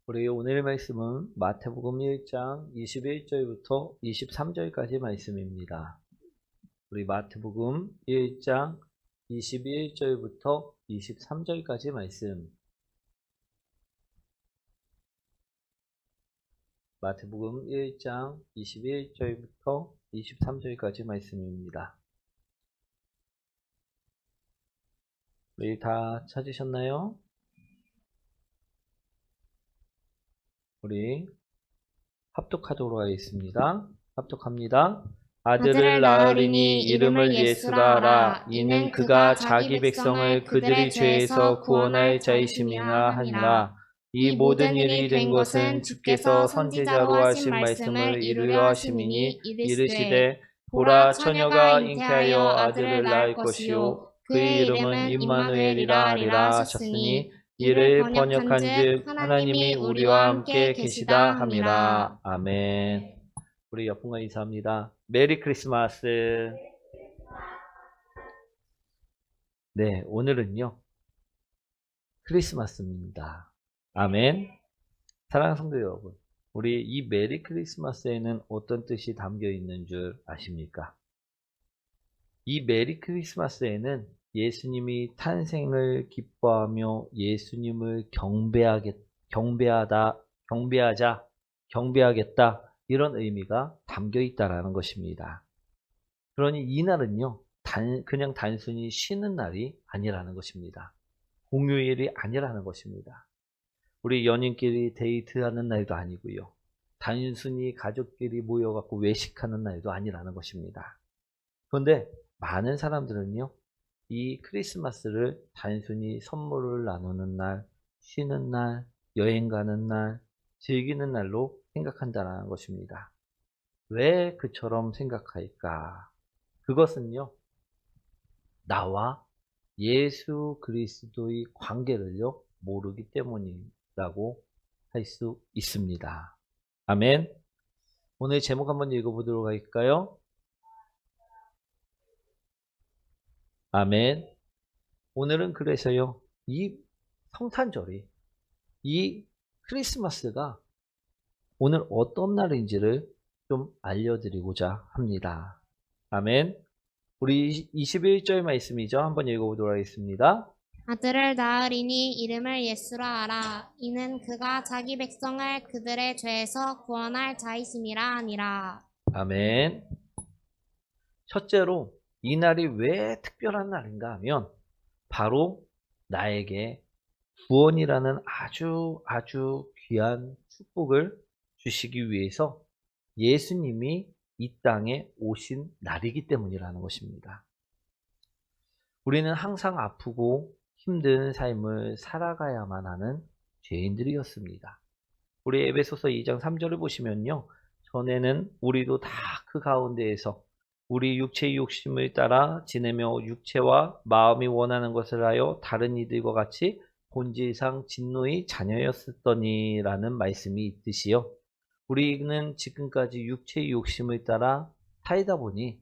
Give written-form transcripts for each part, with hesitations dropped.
우리 오늘의 말씀은 마태복음 1장 21절부터 23절까지 말씀입니다. 우리 마태복음 1장 21절부터 23절까지 말씀. 마태복음 1장 21절부터 23절까지 말씀입니다. 우리 다 찾으셨나요? 우리 합독하도록 하겠습니다. 합독합니다. 아들을 낳으리니 이름을 예수라 하라. 이는 그가 자기 백성을 그들의 죄에서 구원할 자이심이라 하니라. 이 모든 일이 된 것은 주께서 선지자로 하신 말씀을 이루려 하심이니 이르시되 보라 처녀가 잉태하여 아들을 낳을 것이요 그의 이름은 임마누엘이라 하리라 하셨으니 이를 번역한즉 하나님이 우리와 함께 계시다 함이라. 아멘. 우리 옆분과 인사합니다. 메리 크리스마스. 네, 오늘은요 크리스마스입니다. 아멘. 사랑하는 성도 여러분, 우리 이 메리 크리스마스에는 어떤 뜻이 담겨 있는 줄 아십니까? 이 메리 크리스마스에는 예수님이 탄생을 기뻐하며 예수님을 경배하겠다 이런 의미가 담겨 있다라는 것입니다. 그러니 이날은요 그냥 단순히 쉬는 날이 아니라는 것입니다. 공휴일이 아니라는 것입니다. 우리 연인끼리 데이트하는 날도 아니고요. 단순히 가족끼리 모여갖고 외식하는 날도 아니라는 것입니다. 그런데 많은 사람들은요 이 크리스마스를 단순히 선물을 나누는 날, 쉬는 날, 여행 가는 날, 즐기는 날로 생각한다는 것입니다. 왜 그처럼 생각할까? 그것은요, 나와 예수 그리스도의 관계를요, 모르기 때문이라고 할 수 있습니다. 아멘. 오늘 제목 한번 읽어보도록 할까요? 아멘. 오늘은 그래서요, 이 성탄절이, 이 크리스마스가 오늘 어떤 날인지를 좀 알려드리고자 합니다. 아멘. 우리 21절 말씀이죠. 한번 읽어보도록 하겠습니다. 아들을 낳으리니 이름을 예수라 하라. 이는 그가 자기 백성을 그들의 죄에서 구원할 자이심이라 하니라. 아멘. 첫째로 이 날이 왜 특별한 날인가 하면 바로 나에게 구원이라는 아주 귀한 축복을 주시기 위해서 예수님이 이 땅에 오신 날이기 때문이라는 것입니다. 우리는 항상 아프고 힘든 삶을 살아가야만 하는 죄인들이었습니다. 우리 에베소서 2장 3절을 보시면요. 전에는 우리도 다 그 가운데에서 우리 육체의 욕심을 따라 지내며 육체와 마음이 원하는 것을 하여 다른 이들과 같이 본질상 진노의 자녀였었더니라는 말씀이 있듯이요. 우리는 지금까지 육체의 욕심을 따라 살다 보니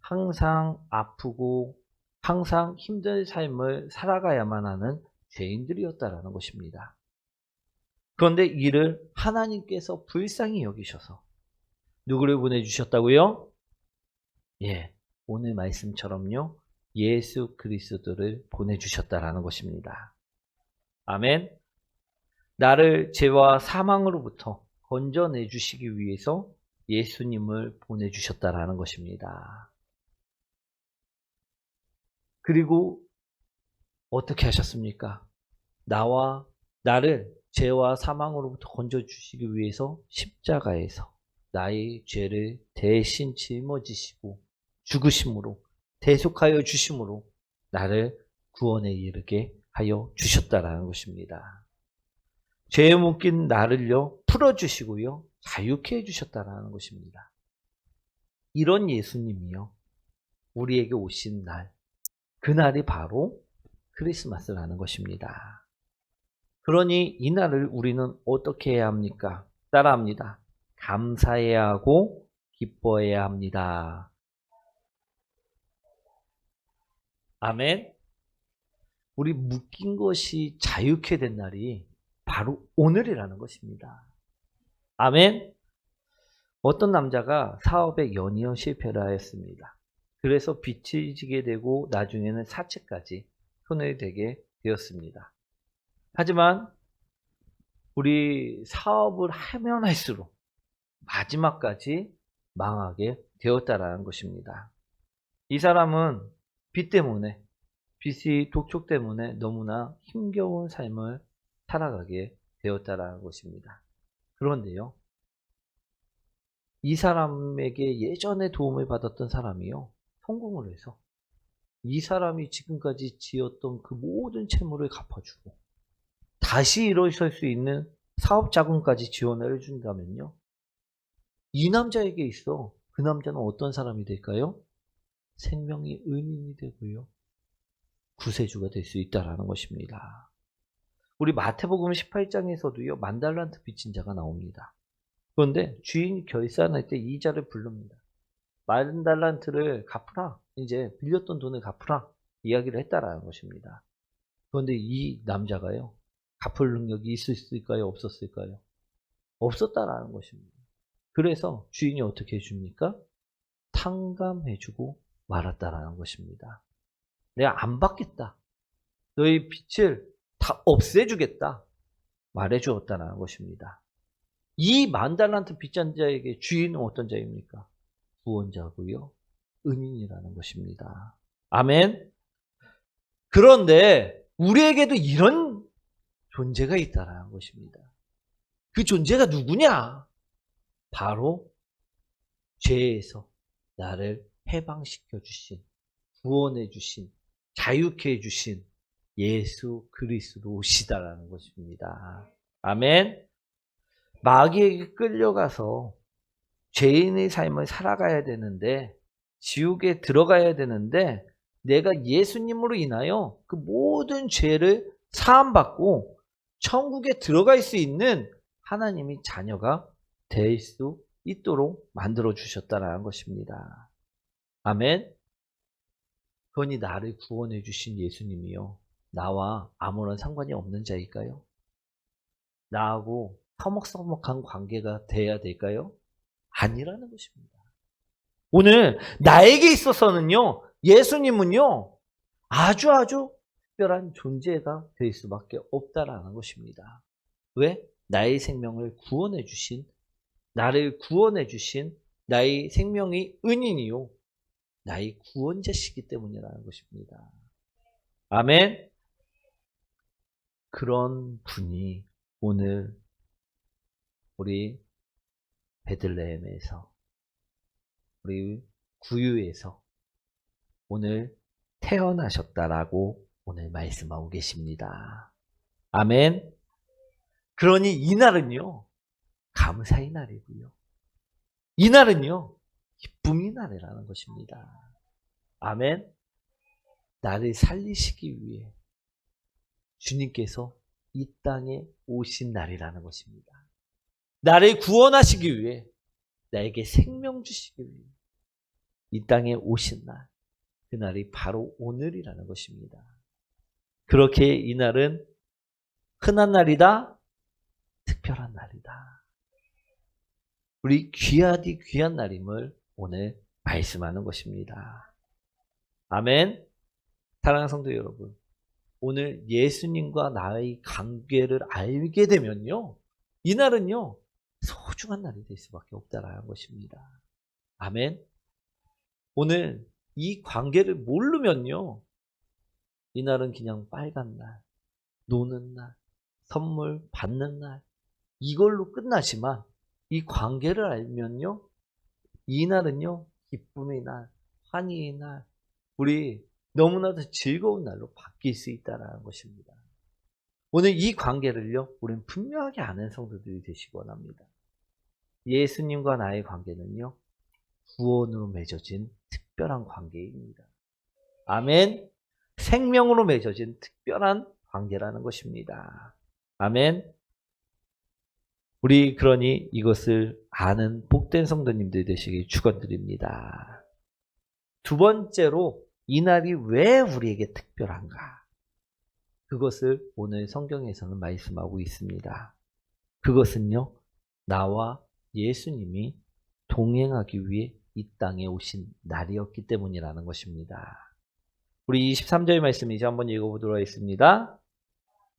항상 아프고 항상 힘든 삶을 살아가야만 하는 죄인들이었다라는 것입니다. 그런데 이를 하나님께서 불쌍히 여기셔서 누구를 보내주셨다고요? 예, 오늘 말씀처럼요. 예수 그리스도를 보내주셨다라는 것입니다. 아멘. 나를 죄와 사망으로부터 건져내 주시기 위해서 예수님을 보내주셨다라는 것입니다. 그리고 어떻게 하셨습니까? 나를 죄와 사망으로부터 건져주시기 위해서 십자가에서 나의 죄를 대신 짊어지시고 죽으심으로 대속하여 주심으로 나를 구원에 이르게 하여 주셨다라는 것입니다. 죄에 묶인 나를요 풀어주시고요 자유케 해주셨다라는 것입니다. 이런 예수님이요 우리에게 오신 날, 그날이 바로 크리스마스라는 것입니다. 그러니 이 날을 우리는 어떻게 해야 합니까? 따라합니다. 감사해야 하고 기뻐해야 합니다. 아멘. 우리 묶인 것이 자유케 된 날이 바로 오늘이라는 것입니다. 아멘. 어떤 남자가 사업에 연이어 실패를 하였습니다. 그래서 빚이 지게 되고 나중에는 사채까지 손을 대게 되었습니다. 하지만 우리 사업을 하면 할수록 마지막까지 망하게 되었다라는 것입니다. 이 사람은 빚 때문에, 빚이 독촉 때문에 너무나 힘겨운 삶을 살아가게 되었다라는 것입니다. 그런데요, 이 사람에게 예전에 도움을 받았던 사람이요, 성공을 해서 이 사람이 지금까지 지었던 그 모든 채무를 갚아주고 다시 일어설 수 있는 사업 자금까지 지원을 해준다면요, 이 남자에게 있어 그 남자는 어떤 사람이 될까요? 생명의 은인이 되고요, 구세주가 될 수 있다는 것입니다. 우리 마태복음 18장에서도요, 만달란트 빚진 자가 나옵니다. 그런데 주인이 결산할 때 이자를 부릅니다. 만달란트를 갚으라, 이제 빌렸던 돈을 갚으라 이야기를 했다라는 것입니다. 그런데 이 남자가요, 갚을 능력이 있었을까요, 없었을까요? 없었다라는 것입니다. 그래서 주인이 어떻게 해줍니까? 탕감해주고 말았다라는 것입니다. 내가 안 받겠다, 너희 빚을 다 없애주겠다 말해주었다는 것입니다. 이 만달란트 빚진 자에게 주인은 어떤 자입니까? 구원자고요, 은인이라는 것입니다. 아멘. 그런데 우리에게도 이런 존재가 있다는 것입니다. 그 존재가 누구냐? 바로 죄에서 나를 해방시켜 주신, 구원해 주신, 자유케 해 주신 예수 그리스도시다라는 것입니다. 아멘. 마귀에게 끌려가서 죄인의 삶을 살아가야 되는데, 지옥에 들어가야 되는데, 내가 예수님으로 인하여 그 모든 죄를 사함받고 천국에 들어갈 수 있는 하나님의 자녀가 될 수 있도록 만들어 주셨다라는 것입니다. 아멘. 그러니 나를 구원해 주신 예수님이요, 나와 아무런 상관이 없는 자일까요? 나하고 서먹서먹한 관계가 돼야 될까요? 아니라는 것입니다. 오늘 나에게 있어서는요, 예수님은요, 아주 특별한 존재가 될 수밖에 없다라는 것입니다. 왜? 나의 생명을 구원해 주신, 나를 구원해 주신 나의 생명의 은인이요, 나의 구원자시기 때문이라는 것입니다. 아멘. 그런 분이 오늘 우리 베들레헴에서, 우리 구유에서 오늘 태어나셨다라고 오늘 말씀하고 계십니다. 아멘. 그러니 이날은요, 감사의 날이고요, 이날은요, 기쁨의 날이라는 것입니다. 아멘. 나를 살리시기 위해 주님께서 이 땅에 오신 날이라는 것입니다. 나를 구원하시기 위해, 나에게 생명 주시기 위해 이 땅에 오신 날, 그날이 바로 오늘이라는 것입니다. 그렇게 이 날은 흔한 날이다, 특별한 날이다, 우리 귀하디 귀한 날임을 오늘 말씀하는 것입니다. 아멘. 사랑하는 성도 여러분, 오늘 예수님과 나의 관계를 알게 되면요, 이 날은요, 소중한 날이 될 수밖에 없다라는 것입니다. 아멘. 오늘 이 관계를 모르면요, 이 날은 그냥 빨간 날, 노는 날, 선물 받는 날, 이걸로 끝나지만 이 관계를 알면요, 이 날은요, 기쁨의 날, 환희의 날, 우리 너무나도 즐거운 날로 바뀔 수 있다는 것입니다. 오늘 이 관계를요, 우리는 분명하게 아는 성도들이 되시기 원합니다. 예수님과 나의 관계는요, 구원으로 맺어진 특별한 관계입니다. 아멘. 생명으로 맺어진 특별한 관계라는 것입니다. 아멘. 우리 그러니 이것을 아는 복된 성도님들 되시길 축원드립니다. 두 번째로, 이 날이 왜 우리에게 특별한가? 그것을 오늘 성경에서는 말씀하고 있습니다. 그것은요, 나와 예수님이 동행하기 위해 이 땅에 오신 날이었기 때문이라는 것입니다. 우리 23절 말씀 이제 한번 읽어보도록 하겠습니다.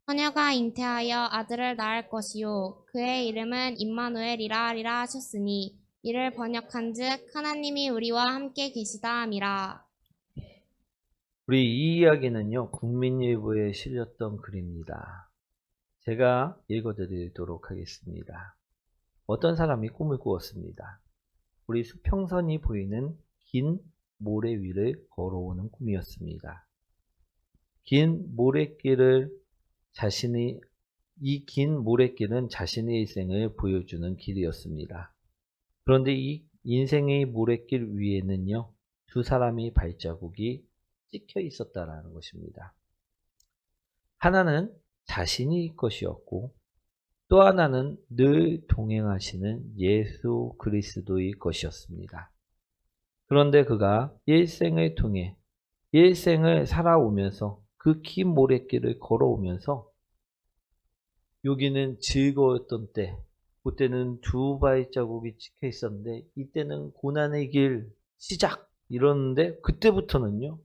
처녀가 잉태하여 아들을 낳을 것이요 그의 이름은 임마누엘이라 하셨으니 이를 번역한즉 하나님이 우리와 함께 계시다 함이라. 우리 이 이야기는요, 국민일보에 실렸던 글입니다. 제가 읽어드리도록 하겠습니다. 어떤 사람이 꿈을 꾸었습니다. 우리 수평선이 보이는 긴 모래 위를 걸어오는 꿈이었습니다. 긴 모래길을 이 긴 모래길은 자신의 일생을 보여주는 길이었습니다. 그런데 이 인생의 모래길 위에는요, 두 사람의 발자국이 찍혀 있었다라는 것입니다. 하나는 자신의 것이었고 또 하나는 늘 동행하시는 예수 그리스도의 것이었습니다. 그런데 그가 일생을 통해 일생을 살아오면서 그 긴 모래길을 걸어오면서 여기는 즐거웠던 때, 그때는 두 발자국이 찍혀 있었는데 이때는 고난의 길 시작 이러는데 그때부터는요,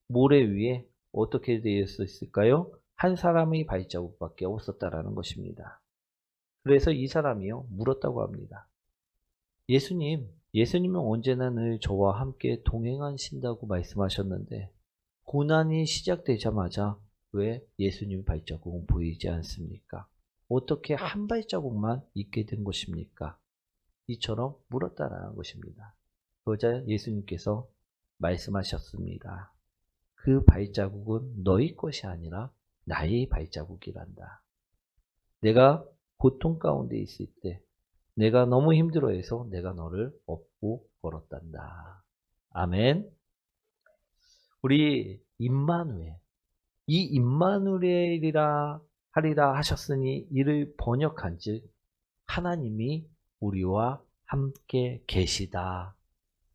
모래 위에 어떻게 되어 있을까요? 한 사람의 발자국밖에 없었다라는 것입니다. 그래서 이 사람이요, 물었다고 합니다. 예수님은 언제나 늘 저와 함께 동행하신다고 말씀하셨는데 고난이 시작되자마자 왜 예수님 발자국은 보이지 않습니까? 어떻게 한 발자국만 있게 된 것입니까? 이처럼 물었다라는 것입니다. 그러자 예수님께서 말씀하셨습니다. 그 발자국은 너희 것이 아니라 나의 발자국이란다. 내가 고통 가운데 있을 때 내가 너무 힘들어해서 내가 너를 업고 걸었단다. 아멘. 우리 임마누엘, 이 임마누엘이라 하리라 하셨으니 이를 번역한즉 하나님이 우리와 함께 계시다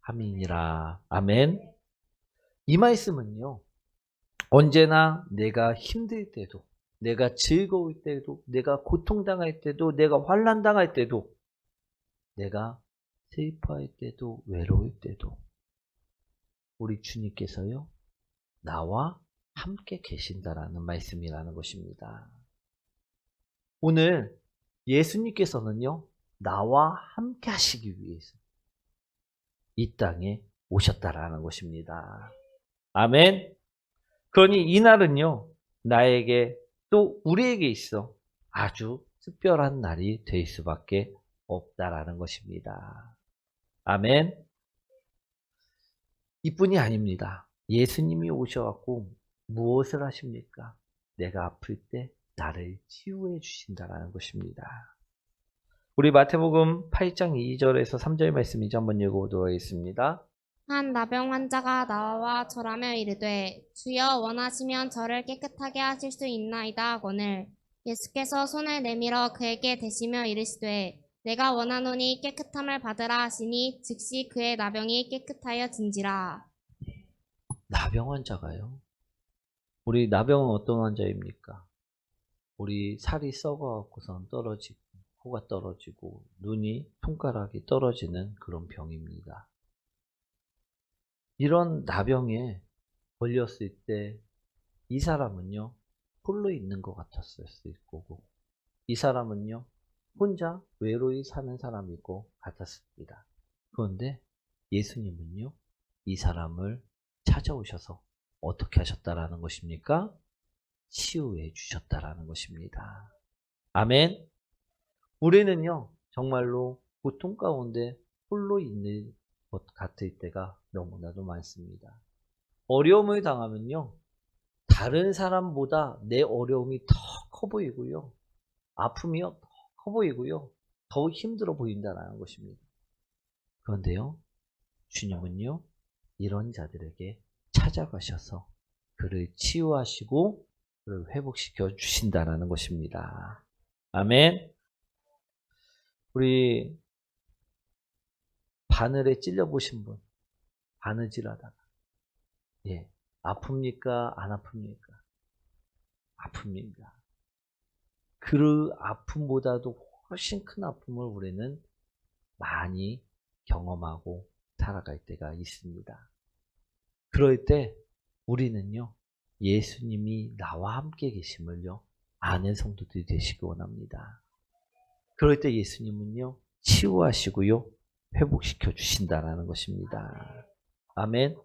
함이니라. 아멘. 이 말씀은요, 언제나 내가 힘들 때도, 내가 즐거울 때도, 내가 고통당할 때도, 내가 환난당할 때도, 내가 슬퍼할 때도, 외로울 때도 우리 주님께서요, 나와 함께 계신다라는 말씀이라는 것입니다. 오늘 예수님께서는요, 나와 함께 하시기 위해서 이 땅에 오셨다라는 것입니다. 아멘. 그러니 이날은요, 나에게 또 우리에게 있어 아주 특별한 날이 될 수밖에 없다라는 것입니다. 아멘. 이뿐이 아닙니다. 예수님이 오셔갖고 무엇을 하십니까? 내가 아플 때 나를 치유해 주신다라는 것입니다. 우리 마태복음 8장 2절에서 3절 말씀 이제 한번 읽어보도록 하겠습니다. 한 나병 환자가 나와 절하며 이르되 주여 원하시면 저를 깨끗하게 하실 수 있나이다 하거늘 예수께서 손을 내밀어 그에게 대시며 이르시되 내가 원하노니 깨끗함을 받으라 하시니 즉시 그의 나병이 깨끗하여진지라. 나병 환자가요? 우리 나병은 어떤 환자입니까? 우리 살이 썩어갖고선 떨어지고 코가 떨어지고 눈이 손가락이 떨어지는 그런 병입니다. 이런 나병에 걸렸을 때 이 사람은요, 홀로 있는 것 같았을 거고 이 사람은요, 혼자 외로이 사는 사람이고 같았습니다. 그런데 예수님은요, 이 사람을 찾아오셔서 어떻게 하셨다라는 것입니까? 치유해 주셨다라는 것입니다. 아멘. 우리는요, 정말로 고통 가운데 홀로 있는 것 같을 때가 너무나도 많습니다. 어려움을 당하면요, 다른 사람보다 내 어려움이 더 커 보이고요, 아픔이요, 더 커 보이고요, 더 힘들어 보인다는 것입니다. 그런데요, 주님은요, 이런 자들에게 찾아가셔서 그를 치유하시고 그를 회복시켜 주신다는 것입니다. 아멘. 우리 바늘에 찔려 보신 분, 바느질하다가 아픕니까? 안 아픕니까? 아픔입니다. 그 아픔보다도 훨씬 큰 아픔을 우리는 많이 경험하고 살아갈 때가 있습니다. 그럴 때 우리는요, 예수님이 나와 함께 계심을요, 아는 성도들이 되시기 원합니다. 그럴 때 예수님은요, 치유하시고요, 회복시켜 주신다라는 것입니다. 아멘.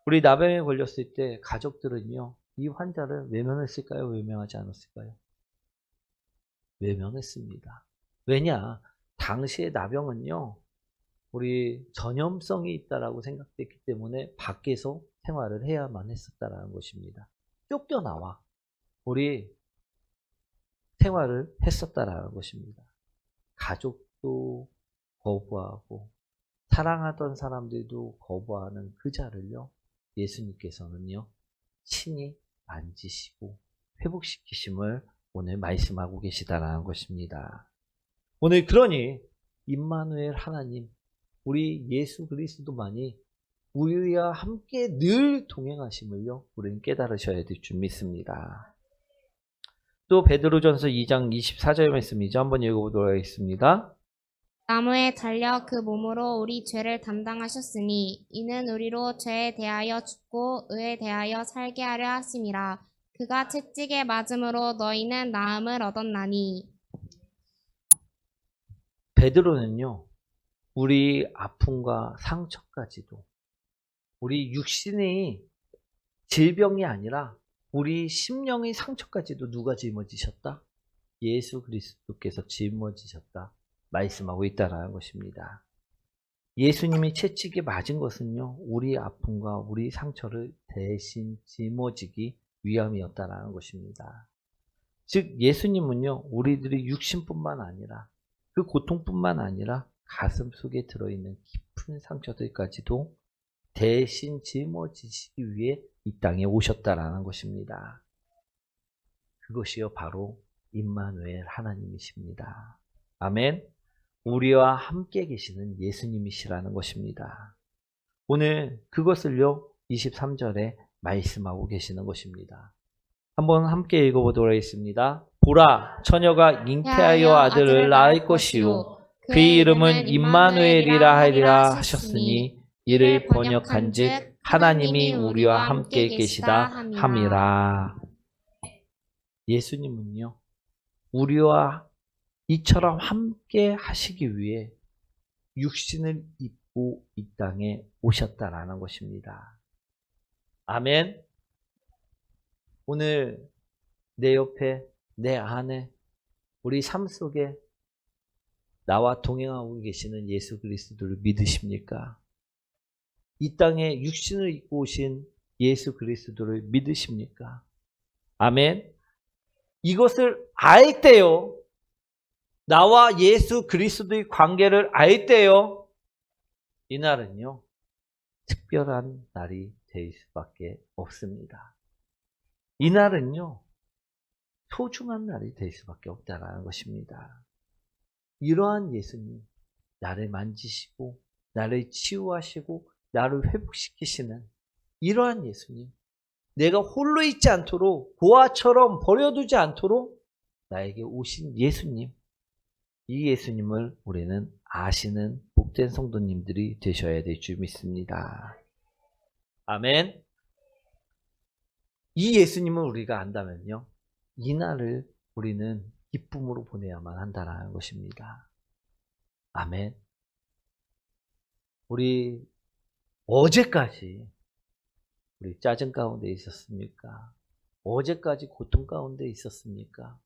우리 나병에 걸렸을 때 가족들은요, 이 환자를 외면했을까요? 외면하지 않았을까요? 외면했습니다. 왜냐? 당시의 나병은요, 우리 전염성이 있다라고 생각됐기 때문에 밖에서 생활을 해야만 했었다라는 것입니다. 쫓겨나와 우리 생활을 했었다라는 것입니다. 가족도 거부하고 사랑하던 사람들도 거부하는 그 자를요, 예수님께서는요, 친히 만지시고 회복시키심을 오늘 말씀하고 계시다라는 것입니다. 오늘 그러니 임마누엘 하나님, 우리 예수 그리스도만이 우리와 함께 늘 동행하심을요, 우리는 깨달으셔야 될 줄 믿습니다. 또 베드로전서 2장 24절 말씀이죠. 한번 읽어보도록 하겠습니다. 나무에 달려 그 몸으로 우리 죄를 담당하셨으니 이는 우리로 죄에 대하여 죽고 의에 대하여 살게 하려 하심이라. 그가 채찍에 맞음으로 너희는 나음을 얻었나니. 베드로는요, 우리 아픔과 상처까지도 우리 육신의 질병이 아니라 우리 심령의 상처까지도 누가 짊어지셨다? 예수 그리스도께서 짊어지셨다 말씀하고 있다는 것입니다. 예수님이 채찍에 맞은 것은요, 우리 아픔과 우리 상처를 대신 짊어지기 위함이었다는 것입니다. 즉 예수님은요, 우리들의 육신뿐만 아니라 그 고통뿐만 아니라 가슴 속에 들어있는 깊은 상처들까지도 대신 짊어지시기 위해 이 땅에 오셨다라는 것입니다. 그것이요 바로 임마누엘 하나님이십니다. 아멘. 우리와 함께 계시는 예수님이시라는 것입니다. 오늘 그것을요 23절에 말씀하고 계시는 것입니다. 한번 함께 읽어보도록 하겠습니다. 보라, 처녀가 잉태하여 아들을 낳을 것이요 그의 이름은 임마누엘이라 하리라 하셨으니 이를 번역한즉 하나님이 우리와 함께 계시다 함이라. 예수님은요, 우리와 이처럼 함께 하시기 위해 육신을 입고 이 땅에 오셨다라는 것입니다. 아멘. 오늘 내 옆에, 내 안에, 우리 삶 속에 나와 동행하고 계시는 예수 그리스도를 믿으십니까? 이 땅에 육신을 입고 오신 예수 그리스도를 믿으십니까? 아멘. 이것을 알 때요, 나와 예수 그리스도의 관계를 알 때요, 이날은요 특별한 날이 될 수밖에 없습니다. 이날은요 소중한 날이 될 수밖에 없다는 것입니다. 이러한 예수님, 나를 만지시고 나를 치유하시고 나를 회복시키시는 이러한 예수님, 내가 홀로 있지 않도록 보아처럼 버려두지 않도록 나에게 오신 예수님, 이 예수님을 우리는 아시는 복된 성도님들이 되셔야 될 줄 믿습니다. 아멘. 이 예수님을 우리가 안다면요, 이날을 우리는 기쁨으로 보내야만 한다는 것입니다. 아멘. 우리 어제까지 우리 짜증 가운데 있었습니까? 어제까지 고통 가운데 있었습니까?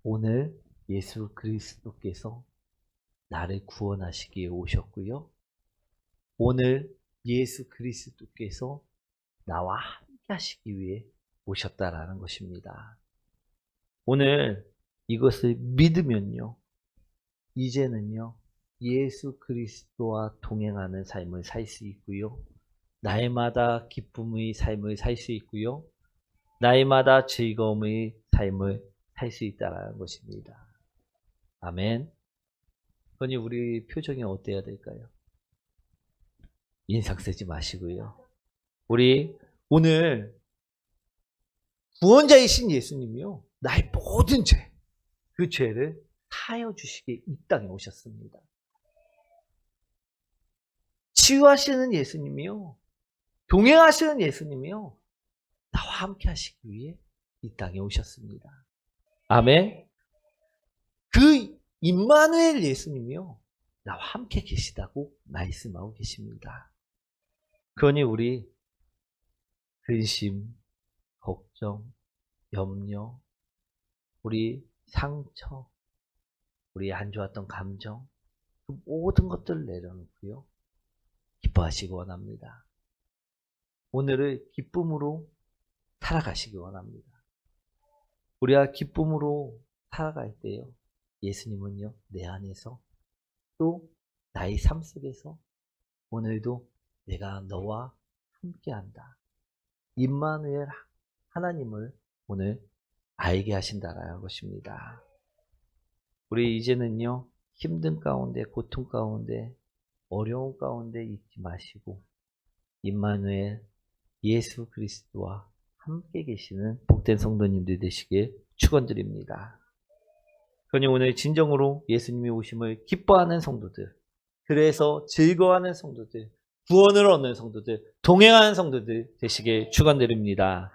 오늘 예수 그리스도께서 나를 구원하시기 위해 오셨고요. 오늘 예수 그리스도께서 나와 함께 하시기 위해 오셨다라는 것입니다. 오늘 이것을 믿으면요, 이제는요 예수 그리스도와 동행하는 삶을 살 수 있고요, 날마다 기쁨의 삶을 살 수 있고요, 날마다 즐거움의 삶을 살 수 있다는 것입니다. 아멘. 그러니 우리 표정이 어때야 될까요? 인상 쓰지 마시고요. 우리 오늘 구원자이신 예수님이요. 나의 모든 죄, 그 죄를 사하여 주시기에 이 땅에 오셨습니다. 치유하시는 예수님이요. 동행하시는 예수님이요. 나와 함께 하시기 위해 이 땅에 오셨습니다. 아멘. 그 임마누엘 예수님이요. 나와 함께 계시다고 말씀하고 계십니다. 그러니 우리 근심, 걱정, 염려, 우리 상처, 우리 안 좋았던 감정, 그 모든 것들을 내려놓고요. 기뻐하시기 원합니다. 오늘을 기쁨으로 살아가시기 원합니다. 우리가 기쁨으로 살아갈 때요. 예수님은요. 내 안에서 또 나의 삶 속에서 오늘도 내가 너와 함께한다. 임마누엘 하나님을 오늘 알게 하신다라는 것입니다. 우리 이제는요. 힘든 가운데, 고통 가운데, 어려운 가운데 있지 마시고 임마누엘 예수 그리스도와 함께 계시는 복된 성도님들 되시길 축원드립니다. 그러니 오늘 진정으로 예수님이 오심을 기뻐하는 성도들, 그래서 즐거워하는 성도들, 구원을 얻는 성도들, 동행하는 성도들 되시길 축원드립니다.